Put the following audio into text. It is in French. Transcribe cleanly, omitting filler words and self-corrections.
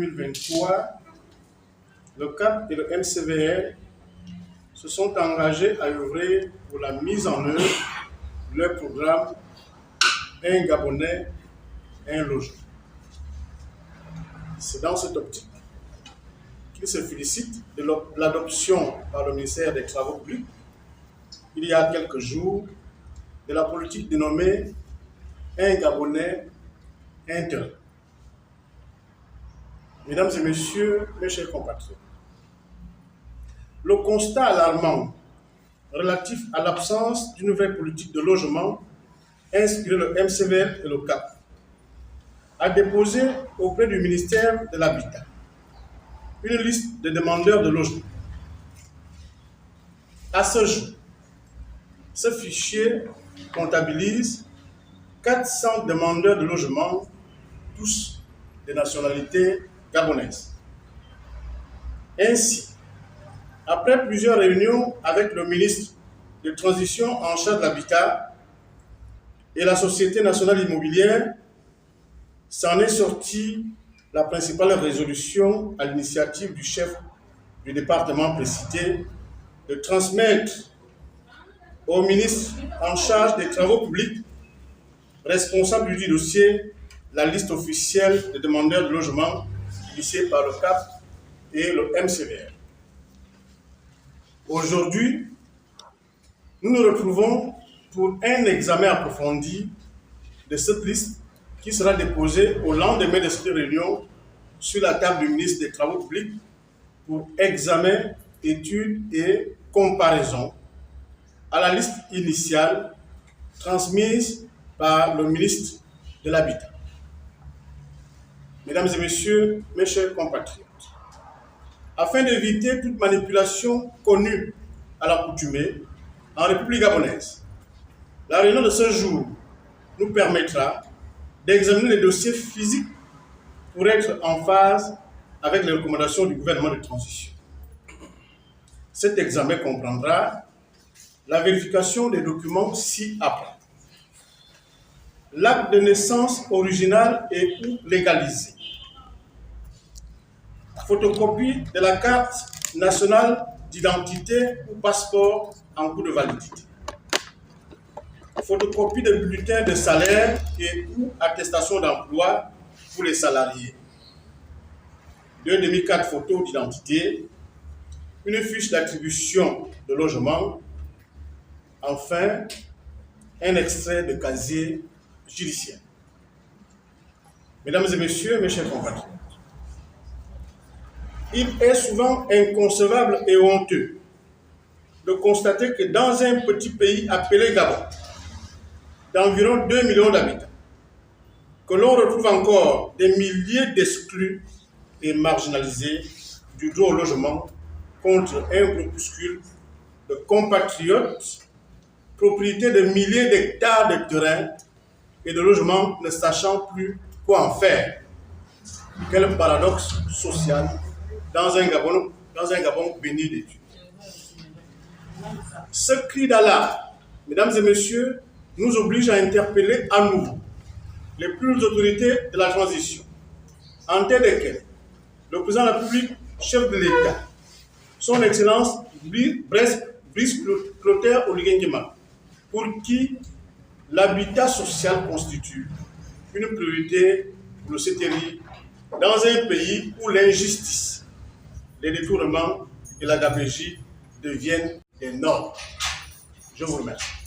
2023, le CAP et le MCVR se sont engagés à œuvrer pour la mise en œuvre de leur programme Un Gabonais, un logement. C'est dans cette optique qu'ils se félicitent de l'adoption par le ministère des Travaux publics, il y a quelques jours, de la politique dénommée Un Gabonais, un terrain. Mesdames et messieurs, mes chers compatriotes, le constat alarmant relatif à l'absence d'une nouvelle politique de logement inspiré le MCVR et le CAP a déposé auprès du ministère de l'Habitat une liste de demandeurs de logement. À ce jour, ce fichier comptabilise 400 demandeurs de logement, tous de nationalité gabonaise. Ainsi, après plusieurs réunions avec le ministre de Transition en charge de l'habitat et la Société nationale immobilière, s'en est sorti la principale résolution à l'initiative du chef du département précité de transmettre au ministre en charge des travaux publics, responsable du dossier, la liste officielle des demandeurs de logement initiée par le CAP et le MCVR. Aujourd'hui, nous nous retrouvons pour un examen approfondi de cette liste qui sera déposée au lendemain de cette réunion sur la table du ministre des Travaux publics pour examen, étude et comparaison à la liste initiale transmise par le ministre de l'Habitat. Mesdames et messieurs, mes chers compatriotes, afin d'éviter toute manipulation connue à l'accoutumée en République gabonaise, la réunion de ce jour nous permettra d'examiner les dossiers physiques pour être en phase avec les recommandations du gouvernement de transition. Cet examen comprendra la vérification des documents ci-après. L'acte de naissance original et ou légalisé. Photocopie de la carte nationale d'identité ou passeport en cours de validité. Photocopie de bulletin de salaire et ou attestation d'emploi pour les salariés. 2 demi-cartes photos d'identité. Une fiche d'attribution de logement. Enfin, un extrait de casier judiciaire. Mesdames et messieurs, mes chers compatriotes, il est souvent inconcevable et honteux de constater que dans un petit pays appelé Gabon, d'environ 2 millions d'habitants, que l'on retrouve encore des milliers d'exclus et marginalisés du droit au logement contre un groupuscule de compatriotes, propriétaires de milliers d'hectares de terrain et de logements ne sachant plus quoi en faire. Quel paradoxe social dans un Gabon béni d'études. Ce cri d'alarme, mesdames et messieurs, nous oblige à interpeller à nouveau les plus hautes autorités de la transition, en tête desquelles le président de la République, chef de l'État, son Excellence Brice Clotaire Oligui Nguema, pour qui l'habitat social constitue une priorité pour le CTRI dans un pays où l'injustice, les détournements et la gabegie deviennent des normes. Je vous remercie.